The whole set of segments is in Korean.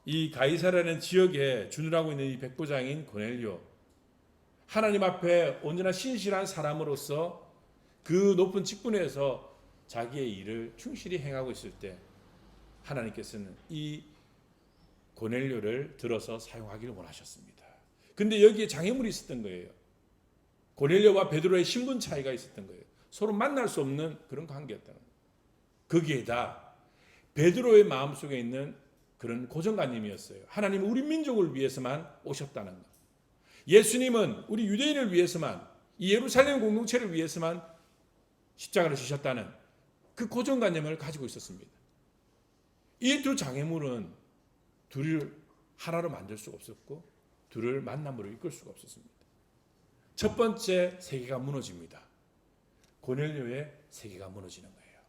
이 가이사라는 지역에 주둔하고 있는 이 백부장인 고넬료, 하나님 앞에 온전한 신실한 사람으로서 그 높은 직분에서 자기의 일을 충실히 행하고 있을 때 하나님께서는 이 고넬료를 들어서 사용하기를 원하셨습니다. 근데 여기에 장애물이 있었던 거예요. 고넬료와 베드로의 신분 차이가 있었던 거예요. 서로 만날 수 없는 그런 관계였다는 거예요. 거기에다 베드로의 마음속에 있는 그런 고정관념이었어요. 하나님은 우리 민족을 위해서만 오셨다는 것. 예수님은 우리 유대인을 위해서만, 이 예루살렘 공동체를 위해서만 십자가를 지셨다는 그 고정관념을 가지고 있었습니다. 이 두 장애물은 둘을 하나로 만들 수가 없었고 둘을 만남으로 이끌 수가 없었습니다. 첫 번째 세계가 무너집니다. 고넬료의 세계가 무너지는 거예요.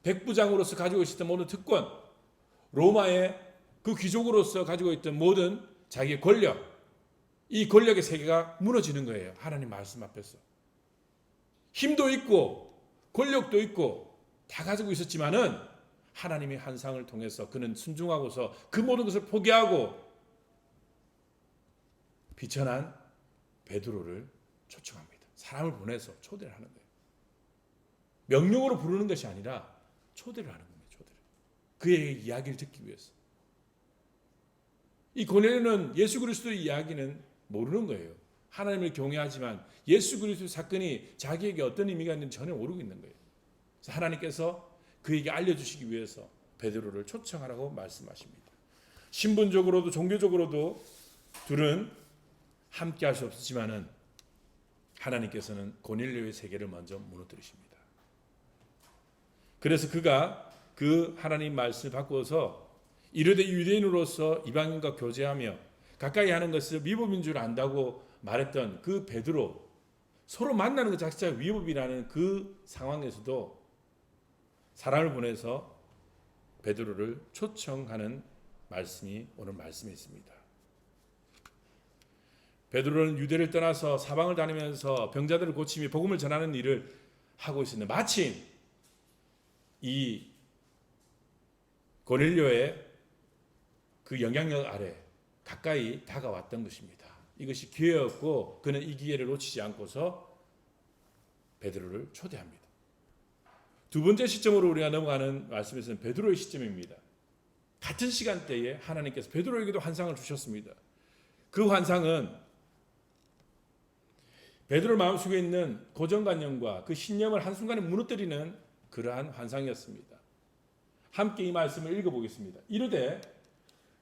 백부장으로서 가지고 있었던 모든 특권, 로마의 그 귀족으로서 가지고 있던 모든 자기의 권력, 이 권력의 세계가 무너지는 거예요. 하나님 말씀 앞에서. 힘도 있고 권력도 있고 다 가지고 있었지만은 하나님의 환상을 통해서 그는 순종하고서 그 모든 것을 포기하고 비천한 베드로를 초청합니다. 사람을 보내서 초대를 하는 거예요. 명령으로 부르는 것이 아니라 초대를 하는 겁니다. 초대를. 그의 이야기를 듣기 위해서. 이 고넬료는 예수 그리스도의 이야기는 모르는 거예요. 하나님을 경외하지만 예수 그리스도 사건이 자기에게 어떤 의미가 있는지 전혀 모르고 있는 거예요. 그래서 하나님께서 그에게 알려주시기 위해서 베드로를 초청하라고 말씀하십니다. 신분적으로도 종교적으로도 둘은 함께할 수 없었지만은 하나님께서는 고넬료의 세계를 먼저 무너뜨리십니다. 그래서 그가 그 하나님 말씀을 바꾸어서 이르되 유대인으로서 이방인과 교제하며 가까이 하는 것을 위법인 줄 안다고 말했던 그 베드로, 서로 만나는 것 자체가 위법이라는 그 상황에서도 사람을 보내서 베드로를 초청하는 말씀이 오늘 말씀에 있습니다. 베드로는 유대를 떠나서 사방을 다니면서 병자들을 고치며 복음을 전하는 일을 하고 있었는데 마침 이 고넬료의 그 영향력 아래 가까이 다가왔던 것입니다. 이것이 기회였고 그는 이 기회를 놓치지 않고서 베드로를 초대합니다. 두 번째 시점으로 우리가 넘어가는 말씀에서는 베드로의 시점입니다. 같은 시간대에 하나님께서 베드로에게도 환상을 주셨습니다. 그 환상은 베드로 마음속에 있는 고정관념과 그 신념을 한순간에 무너뜨리는 그러한 환상이었습니다. 함께 이 말씀을 읽어보겠습니다. 이르되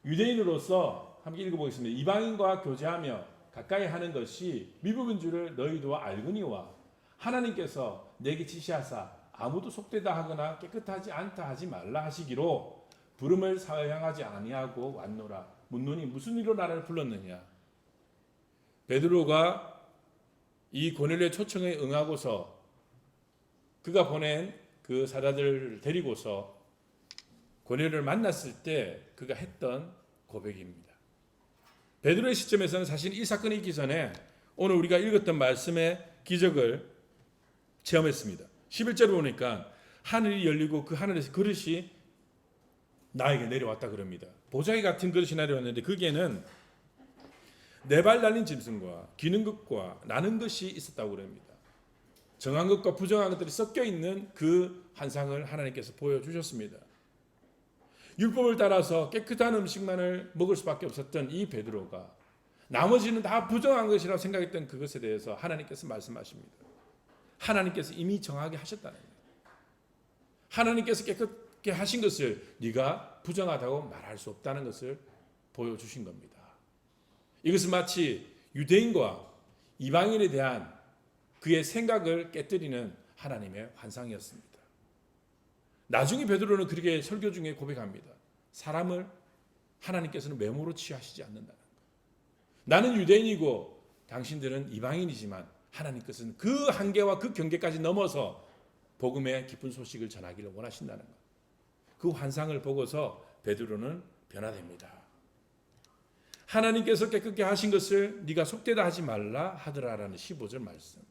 유대인으로서 함께 읽어보겠습니다. 이방인과 교제하며 가까이 하는 것이 미법인 줄을 너희도 알거니와 하나님께서 내게 지시하사 아무도 속되다 하거나 깨끗하지 않다 하지 말라 하시기로 부름을 사양하지 아니하고 왔노라. 묻노니 무슨 일로 나를 불렀느냐. 베드로가 이 고넬료의 초청에 응하고서 그가 보낸 그 사자들을 데리고서 고넬료를 만났을 때 그가 했던 고백입니다. 베드로의 시점에서는 사실 이 사건이 있기 전에 오늘 우리가 읽었던 말씀의 기적을 체험했습니다. 11절을 보니까 하늘이 열리고 그 하늘에서 그릇이 나에게 내려왔다 그럽니다. 보자기 같은 그릇이 내려왔는데 거기에는 네 발 달린 짐승과 기는 것과 나는 것이 있었다고 그럽니다. 정한 것과 부정한 것들이 섞여 있는 그 환상을 하나님께서 보여주셨습니다. 율법을 따라서 깨끗한 음식만을 먹을 수밖에 없었던 이 베드로가 나머지는 다 부정한 것이라고 생각했던 그것에 대해서 하나님께서 말씀하십니다. 하나님께서 이미 정하게 하셨다는 거예요. 하나님께서 깨끗게 하신 것을 네가 부정하다고 말할 수 없다는 것을 보여주신 겁니다. 이것은 마치 유대인과 이방인에 대한 그의 생각을 깨뜨리는 하나님의 환상이었습니다. 나중에 베드로는 그렇게 설교 중에 고백합니다. 사람을 하나님께서는 메모로 취하시지 않는다는 것. 나는 유대인이고 당신들은 이방인이지만 하나님께서는 그 한계와 그 경계까지 넘어서 복음의 기쁜 소식을 전하기를 원하신다는 것. 그 환상을 보고서 베드로는 변화됩니다. 하나님께서 깨끗게 하신 것을 네가 속되다 하지 말라 하더라라는 15절 말씀.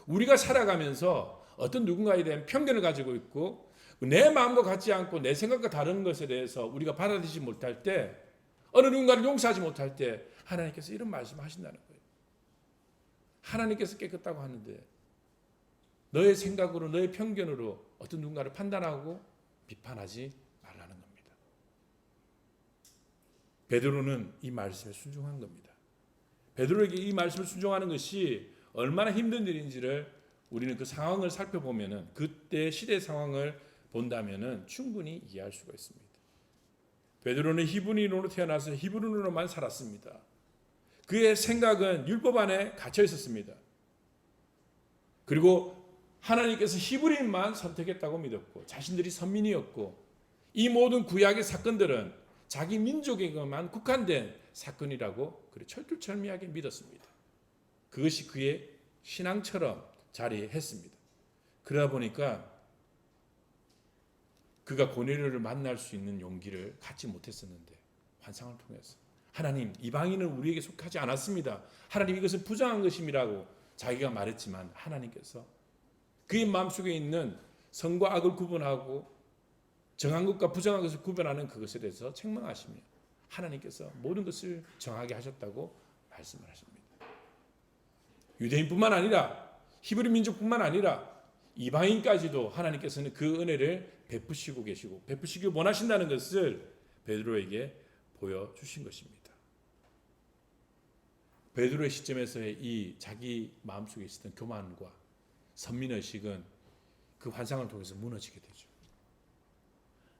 우리가 살아가면서 어떤 누군가에 대한 편견을 가지고 있고 내 마음과 같지 않고 내 생각과 다른 것에 대해서 우리가 받아들이지 못할 때, 어느 누군가를 용서하지 못할 때 하나님께서 이런 말씀하신다는 거예요. 하나님께서 깨끗다고 하는데 너의 생각으로, 너의 편견으로 어떤 누군가를 판단하고 비판하지 말라는 겁니다. 베드로는 이 말씀에 순종한 겁니다. 베드로에게 이 말씀을 순종하는 것이 얼마나 힘든 일인지를 우리는 그 상황을 살펴보면은, 그때 시대 상황을 본다면은 충분히 이해할 수가 있습니다. 베드로는 히브리인으로 태어나서 히브리인으로만 살았습니다. 그의 생각은 율법 안에 갇혀 있었습니다. 그리고 하나님께서 히브리인만 선택했다고 믿었고 자신들이 선민이었고 이 모든 구약의 사건들은 자기 민족에게만 국한된 사건이라고 그래 철두철미하게 믿었습니다. 그것이 그의 신앙처럼 자리했습니다. 그러다 보니까 그가 고넬료를 만날 수 있는 용기를 갖지 못했었는데 환상을 통해서 하나님, 이방인은 우리에게 속하지 않았습니다. 하나님, 이것은 부정한 것임이라고 자기가 말했지만 하나님께서 그의 마음속에 있는 선과 악을 구분하고 정한 것과 부정한 것을 구분하는 그것에 대해서 책망하시며 하나님께서 모든 것을 정하게 하셨다고 말씀을 하십니다. 유대인뿐만 아니라 히브리 민족뿐만 아니라 이방인까지도 하나님께서는 그 은혜를 베푸시고 계시고 베푸시기 원하신다는 것을 베드로에게 보여주신 것입니다. 베드로의 시점에서의 이 자기 마음속에 있었던 교만과 선민의식은 그 환상을 통해서 무너지게 되죠.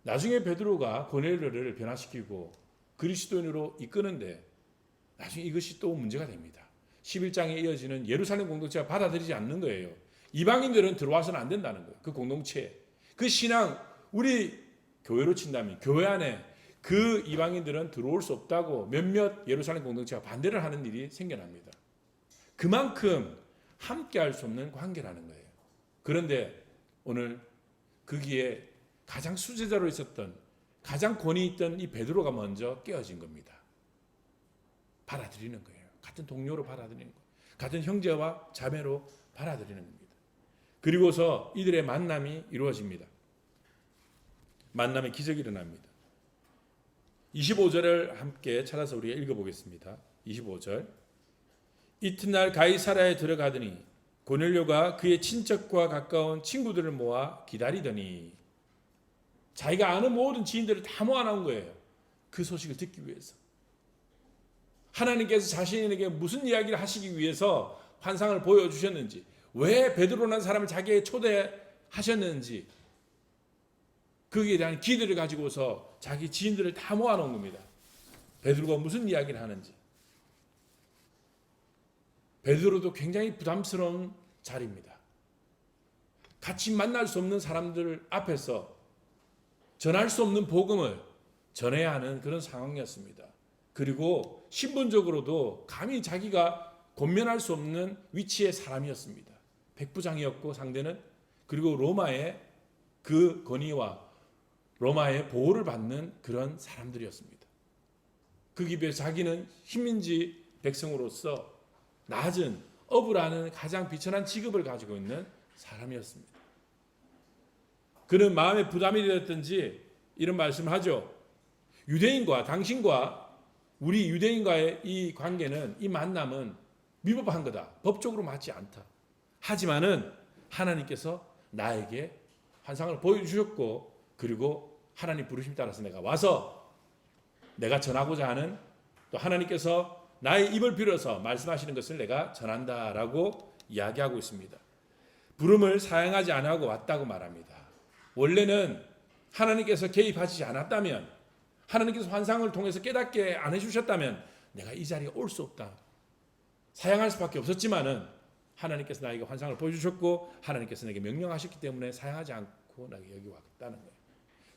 나중에 베드로가 고넬료를 변화시키고 그리스도인으로 이끄는데 나중에 이것이 또 문제가 됩니다. 11장에 이어지는 예루살렘 공동체가 받아들이지 않는 거예요. 이방인들은 들어와서는 안 된다는 거예요. 그 공동체에. 그 신앙, 우리 교회로 친다면 교회 안에 그 이방인들은 들어올 수 없다고 몇몇 예루살렘 공동체가 반대를 하는 일이 생겨납니다. 그만큼 함께 할 수 없는 관계라는 거예요. 그런데 오늘 거기에 가장 수제자로 있었던, 가장 권위 있던 이 베드로가 먼저 깨어진 겁니다. 받아들이는 거예요. 같은 동료로 받아들이는 거예요. 같은 형제와 자매로 받아들이는 겁니다. 그리고서 이들의 만남이 이루어집니다. 만남의 기적이 일어납니다. 25절을 함께 찾아서 우리가 읽어보겠습니다. 25절. 이튿날 가이사랴에 들어가더니 고넬료가 그의 친척과 가까운 친구들을 모아 기다리더니, 자기가 아는 모든 지인들을 다 모아놓은 거예요. 그 소식을 듣기 위해서. 하나님께서 자신에게 무슨 이야기를 하시기 위해서 환상을 보여주셨는지, 왜 베드로라는 사람을 자기에게 초대하셨는지, 거기에 대한 기대를 가지고서 자기 지인들을 다 모아놓은 겁니다. 베드로가 무슨 이야기를 하는지. 베드로도 굉장히 부담스러운 자리입니다. 같이 만날 수 없는 사람들 앞에서 전할 수 없는 복음을 전해야 하는 그런 상황이었습니다. 그리고 신분적으로도 감히 자기가 권면할 수 없는 위치의 사람이었습니다. 백부장이었고 상대는, 그리고 로마의 그 권위와 로마의 보호를 받는 그런 사람들이었습니다. 그 기에 자기는 식민지 백성으로서 낮은 어부라는 가장 비천한 직업을 가지고 있는 사람이었습니다. 그는 마음에 부담이 되었던지 이런 말씀을 하죠. 유대인과 당신과 우리 유대인과의 이 관계는, 이 만남은 위법한 거다. 법적으로 맞지 않다. 하지만은 하나님께서 나에게 환상을 보여주셨고, 그리고 하나님 부르심에 따라서 내가 와서 내가 전하고자 하는, 또 하나님께서 나의 입을 빌어서 말씀하시는 것을 내가 전한다라고 이야기하고 있습니다. 부름을 사양하지 않고 왔다고 말합니다. 원래는 하나님께서 개입하지 않았다면, 하나님께서 환상을 통해서 깨닫게 안 해주셨다면 내가 이 자리에 올 수 없다. 사양할 수밖에 없었지만은 하나님께서 나에게 환상을 보여주셨고 하나님께서 내게 명령하셨기 때문에 사양하지 않고 나에게 여기 왔다는 거예요.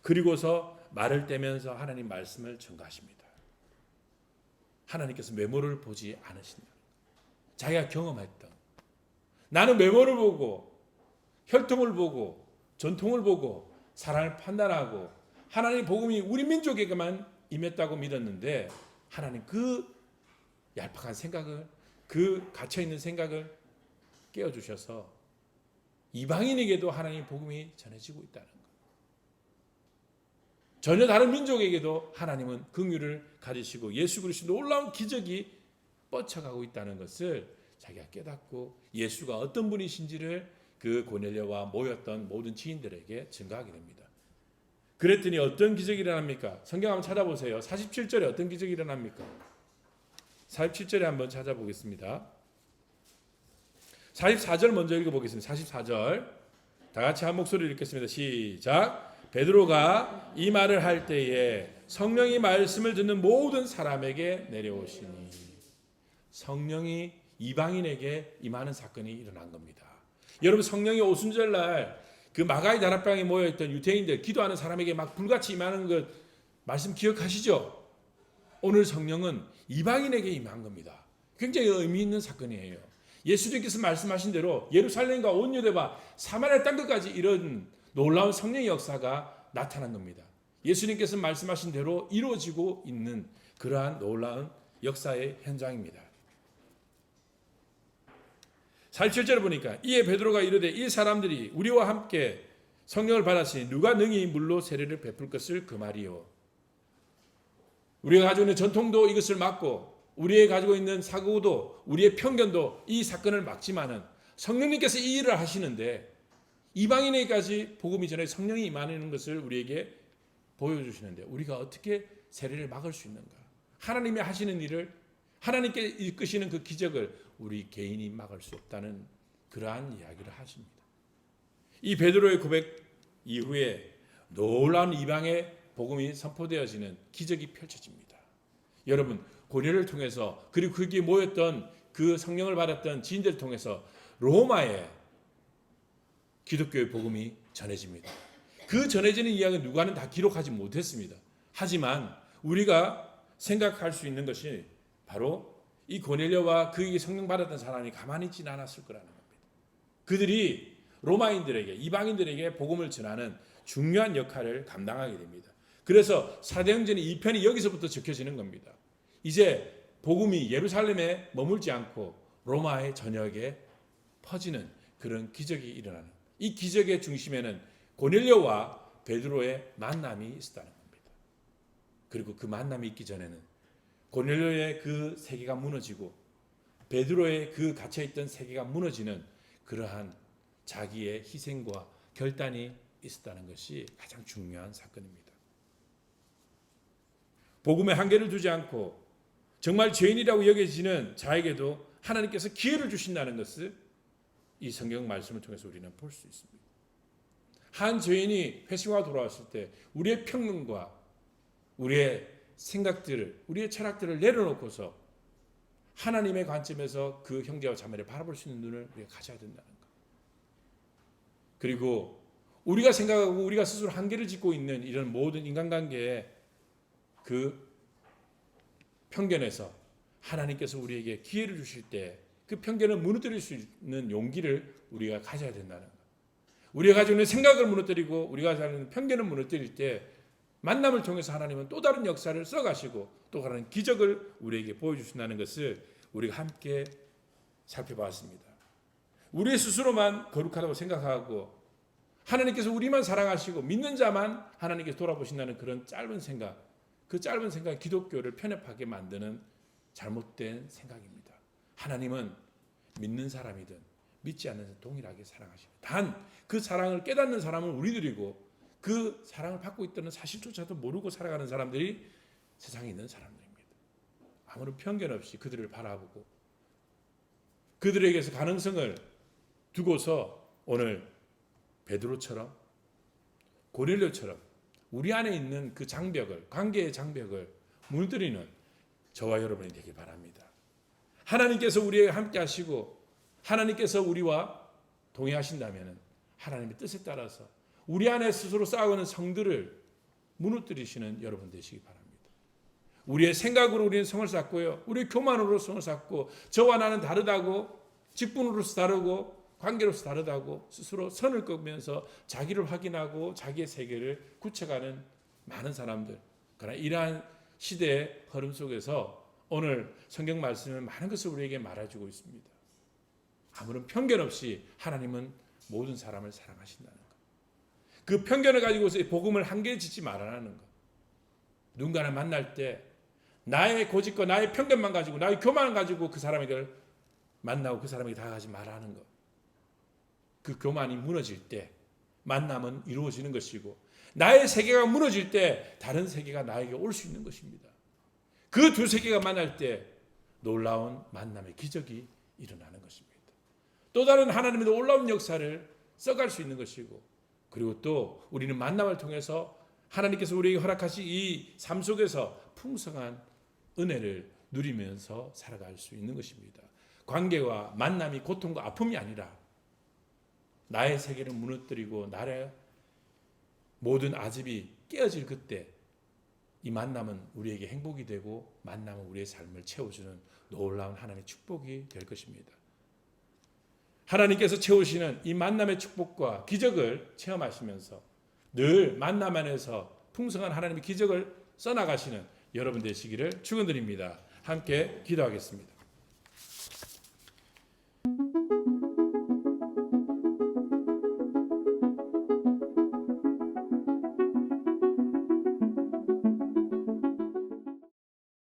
그리고서 말을 떼면서 하나님 말씀을 전가하십니다. 하나님께서 메모를 보지 않으신다. 자기가 경험했던, 나는 메모를 보고 혈통을 보고 전통을 보고 사람을 판단하고 하나님 복음이 우리 민족에게만 임했다고 믿었는데, 하나님 그 얄팍한 생각을, 그 갇혀있는 생각을 깨워주셔서 이방인에게도 하나님 복음이 전해지고 있다는 것. 전혀 다른 민족에게도 하나님은 긍휼을 가지시고 예수 그리스도 놀라운 기적이 뻗쳐가고 있다는 것을 자기가 깨닫고 예수가 어떤 분이신지를 그 고넬료와 모였던 모든 지인들에게 증거하게 됩니다. 그랬더니 어떤 기적이 일어납니까? 성경 한번 찾아보세요. 47절에 어떤 기적이 일어납니까? 47절에 한번 찾아보겠습니다. 44절 먼저 읽어보겠습니다. 44절 다 같이 한 목소리를 읽겠습니다. 시작. 베드로가 이 말을 할 때에 성령이 말씀을 듣는 모든 사람에게 내려오시니, 성령이 이방인에게 임하는 사건이 일어난 겁니다. 여러분, 성령이 오순절날 그 마가의 다락방에 모여있던 유대인들 기도하는 사람에게 막 불같이 임하는 것 말씀 기억하시죠? 오늘 성령은 이방인에게 임한 겁니다. 굉장히 의미 있는 사건이에요. 예수님께서 말씀하신 대로 예루살렘과 온 유대와 사마리아 땅끝까지 이런 놀라운 성령의 역사가 나타난 겁니다. 예수님께서 말씀하신 대로 이루어지고 있는 그러한 놀라운 역사의 현장입니다. 47절을 보니까 이에 베드로가 이르되 이 사람들이 우리와 함께 성령을 받았으니 누가 능히 물로 세례를 베풀 것을 그 말이요. 우리가 가지고 있는 전통도 이것을 막고 우리의 가지고 있는 사고도 우리의 편견도 이 사건을 막지만은 성령님께서 이 일을 하시는데 이방인에게까지 복음이 전해 성령이 임하는 것을 우리에게 보여주시는데 우리가 어떻게 세례를 막을 수 있는가? 하나님이 하시는 일을 하나님께 이끄시는 그 기적을 우리 개인이 막을 수 없다는 그러한 이야기를 하십니다. 이 베드로의 고백 이후에 놀라운 이방의 복음이 선포되어지는 기적이 펼쳐집니다. 여러분, 고려를 통해서 그리고 거기에 모였던 그 성령을 받았던 지인들을 통해서 로마에 기독교의 복음이 전해집니다. 그 전해지는 이야기는 누가는 다 기록하지 못했습니다. 하지만 우리가 생각할 수 있는 것이 바로 이 고넬료와 그에게 성령 받았던 사람이 가만히 있지는 않았을 거라는 겁니다. 그들이 로마인들에게 이방인들에게 복음을 전하는 중요한 역할을 감당하게 됩니다. 그래서 사도행전의 2편이 여기서부터 적혀지는 겁니다. 이제 복음이 예루살렘에 머물지 않고 로마의 전역에 퍼지는 그런 기적이 일어나는, 이 기적의 중심에는 고넬료와 베드로의 만남이 있었다는 겁니다. 그리고 그 만남이 있기 전에는 고넬료의 그 세계가 무너지고 베드로의 그 갇혀있던 세계가 무너지는 그러한 자기의 희생과 결단이 있었다는 것이 가장 중요한 사건입니다. 복음에 한계를 두지 않고 정말 죄인이라고 여겨지는 자에게도 하나님께서 기회를 주신다는 것을 이 성경 말씀을 통해서 우리는 볼 수 있습니다. 한 죄인이 회심하고 돌아왔을 때 우리의 평론과 우리의 생각들을, 우리의 철학들을 내려놓고서 하나님의 관점에서 그 형제와 자매를 바라볼 수 있는 눈을 우리가 가져야 된다는 것. 그리고 우리가 생각하고 우리가 스스로 한계를 짓고 있는 이런 모든 인간관계의 그 편견에서 하나님께서 우리에게 기회를 주실 때 그 편견을 무너뜨릴 수 있는 용기를 우리가 가져야 된다는 것. 우리가 가지고 있는 생각을 무너뜨리고 우리가 가지고 있는 편견을 무너뜨릴 때 만남을 통해서 하나님은 또 다른 역사를 써가시고 또 다른 기적을 우리에게 보여주신다는 것을 우리가 함께 살펴봤습니다. 우리 스스로만 거룩하다고 생각하고 하나님께서 우리만 사랑하시고 믿는 자만 하나님께서 돌아보신다는 그런 짧은 생각, 그 짧은 생각이 기독교를 편협하게 만드는 잘못된 생각입니다. 하나님은 믿는 사람이든 믿지 않는 사람 동일하게 사랑하십니다. 단 그 사랑을 깨닫는 사람은 우리들이고 그 사랑을 받고 있다는 사실조차도 모르고 살아가는 사람들이 세상에 있는 사람들입니다. 아무런 편견 없이 그들을 바라보고 그들에게서 가능성을 두고서 오늘 베드로처럼 고넬료처럼 우리 안에 있는 그 장벽을, 관계의 장벽을 무너뜨리는 저와 여러분이 되길 바랍니다. 하나님께서 우리에게 함께 하시고 하나님께서 우리와 동행하신다면 하나님의 뜻에 따라서 우리 안에 스스로 쌓아가는 성들을 무너뜨리시는 여러분 되시기 바랍니다. 우리의 생각으로 우리는 성을 쌓고요. 우리의 교만으로 성을 쌓고 저와 나는 다르다고 직분으로서 다르고 관계로서 다르다고 스스로 선을 끄면서 자기를 확인하고 자기의 세계를 굳혀가는 많은 사람들. 그러나 이러한 시대의 흐름 속에서 오늘 성경 말씀은 많은 것을 우리에게 말해주고 있습니다. 아무런 편견 없이 하나님은 모든 사람을 사랑하신다는 것. 그 편견을 가지고서 복음을 한계에 짓지 말아라는 것. 누군가를 만날 때 나의 고집과 나의 편견만 가지고 나의 교만을 가지고 그 사람에게 만나고 그 사람에게 다가가지 말라는 것. 그 교만이 무너질 때 만남은 이루어지는 것이고 나의 세계가 무너질 때 다른 세계가 나에게 올 수 있는 것입니다. 그 두 세계가 만날 때 놀라운 만남의 기적이 일어나는 것입니다. 또 다른 하나님의 놀라운 역사를 써갈 수 있는 것이고 그리고 또 우리는 만남을 통해서 하나님께서 우리에게 허락하신 이 삶 속에서 풍성한 은혜를 누리면서 살아갈 수 있는 것입니다. 관계와 만남이 고통과 아픔이 아니라 나의 세계를 무너뜨리고 나의 모든 아집이 깨어질 그때 이 만남은 우리에게 행복이 되고 만남은 우리의 삶을 채워주는 놀라운 하나님의 축복이 될 것입니다. 하나님께서 채우시는 이 만남의 축복과 기적을 체험하시면서 늘 만남 안에서 풍성한 하나님의 기적을 써나가시는 여러분 되시기를 축원드립니다. 함께 기도하겠습니다.